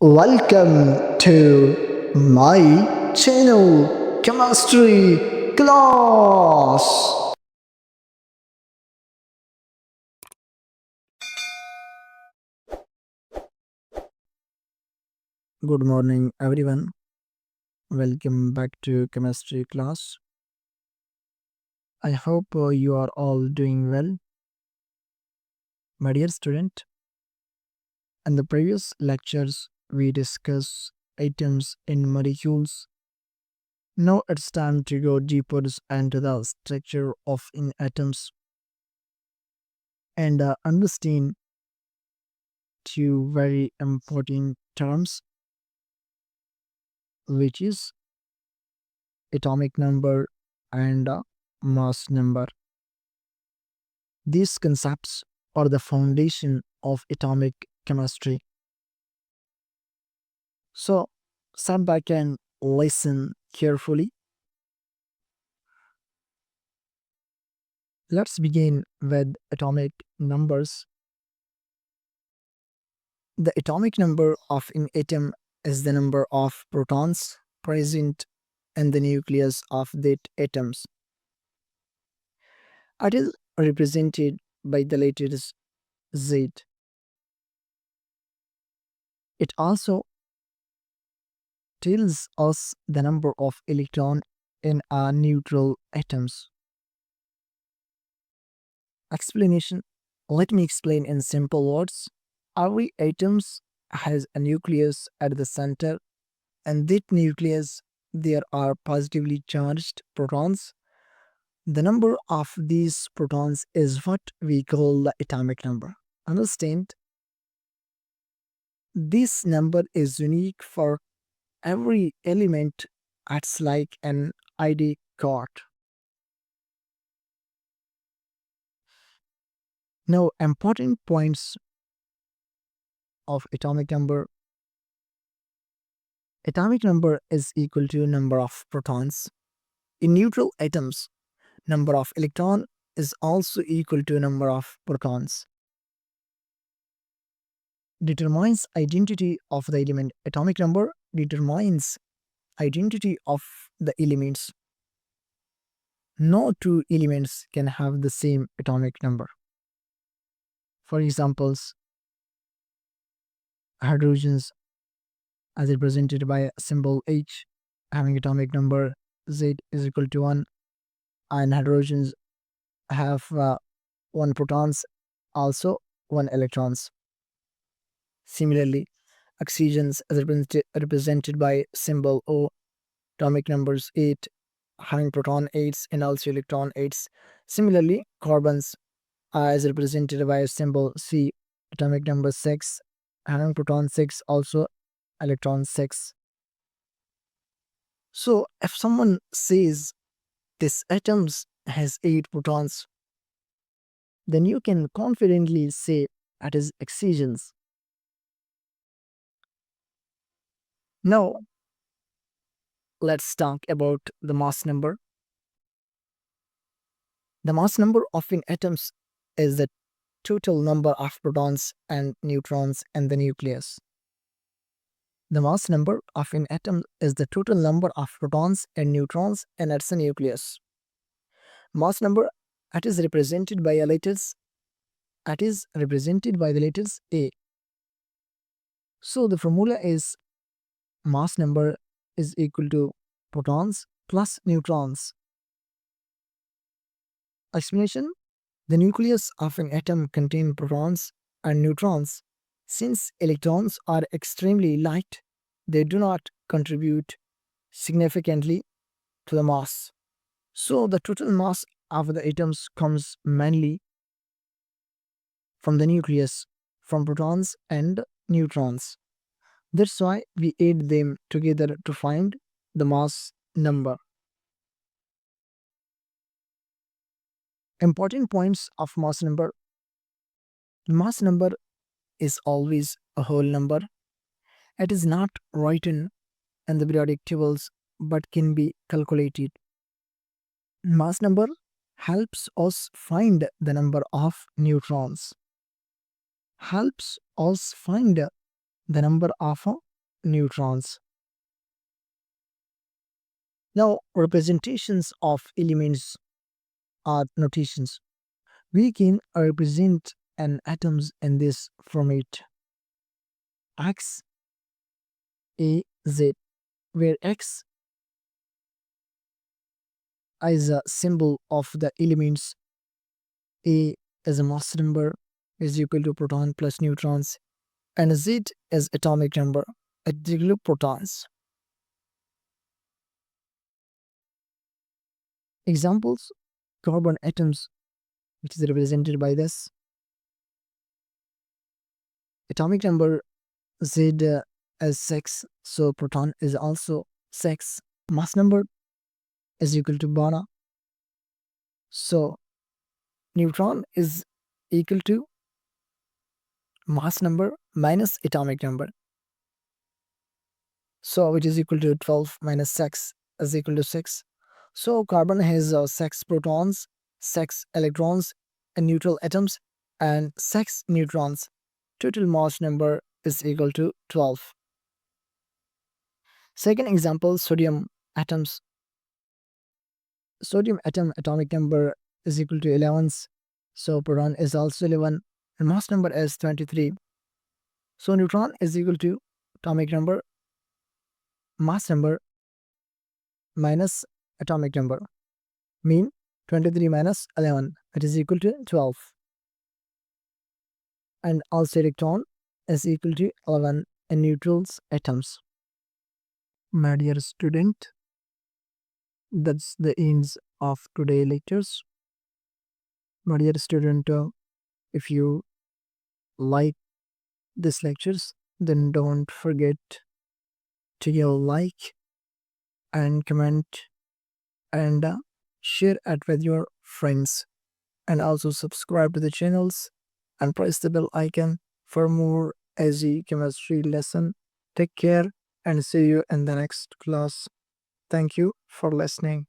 Welcome to my channel Chemistry Class. Good morning, everyone. Welcome back to Chemistry Class. I hope you are all doing well, my dear student. In the previous lectures, we discussed atoms in molecules. Now it's time to go deeper into the structure of in atoms and understand two very important terms, which is atomic number and mass number. These concepts are the foundation of atomic chemistry. So, sit back and listen carefully. Let's begin with atomic numbers. The atomic number of an atom is the number of protons present in the nucleus of that atoms. It is represented by the letters Z. It also tells us the number of electrons in our neutral atoms. Explanation. Let me explain in simple words. Every atom has a nucleus at the center, and that nucleus there are positively charged protons. The number of these protons is what we call the atomic number. Understand? This number is unique for every element. Acts like an ID card. Now, important points of atomic number. Atomic number is equal to number of protons. In neutral atoms, number of electron is also equal to number of protons. Determines identity of the element. Atomic number determines identity of the elements. No two elements can have the same atomic number. For examples, hydrogens as represented by symbol H having atomic number Z is equal to 1, and hydrogens have 1 protons, also 1 electrons. Similarly, oxygens as represented by symbol O, atomic numbers 8 having proton 8s and also electron 8s. Similarly, carbons as represented by symbol C, atomic number 6 having proton 6, also electron 6. So if someone says this atom has 8 protons, then you can confidently say it is oxygens. Now, let's talk about the mass number. The mass number of an atom is the total number of protons and neutrons in the nucleus. The mass number of an atom is the total number of protons and neutrons in its nucleus. Mass number, it is represented by the letters A. So the formula is mass number is equal to protons plus neutrons. Explanation. The nucleus of an atom contains protons and neutrons. Since electrons are extremely light, they do not contribute significantly to the mass. So the total mass of the atoms comes mainly from the nucleus, from protons and neutrons. That's why we add them together to find the mass number. Important points of mass number. Mass number is always a whole number. It is not written in the periodic tables but can be calculated. Mass number helps us find the number of neutrons, helps us find the number of neutrons. Now, representations of elements are notations. We can represent an atoms in this format: X, A, Z, where X is a symbol of the elements, A is a mass number is equal to proton plus neutrons, and Z is atomic number is equal to protons. Examples: carbon atoms, which is represented by this atomic number Z as 6, so proton is also 6. Mass number is equal to Bana, so neutron is equal to mass number minus atomic number, so which is equal to 12 minus 6 is equal to 6. So carbon has 6 protons, 6 electrons, and neutral atoms, and 6 neutrons. Total mass number is equal to 12. Second example, sodium atoms. Sodium atom atomic number is equal to 11, so proton is also 11, and mass number is 23. So neutron is equal to atomic number mass number minus atomic number, mean 23 minus 11, it is equal to 12. And also electron is equal to 11 in neutrals atoms. My dear student, that's the ends of today lectures. My dear student, if you like these lectures, then don't forget to give like and comment and share it with your friends, and also subscribe to the channels and press the bell icon for more easy chemistry lesson. Take care and see you in the next class. Thank you for listening.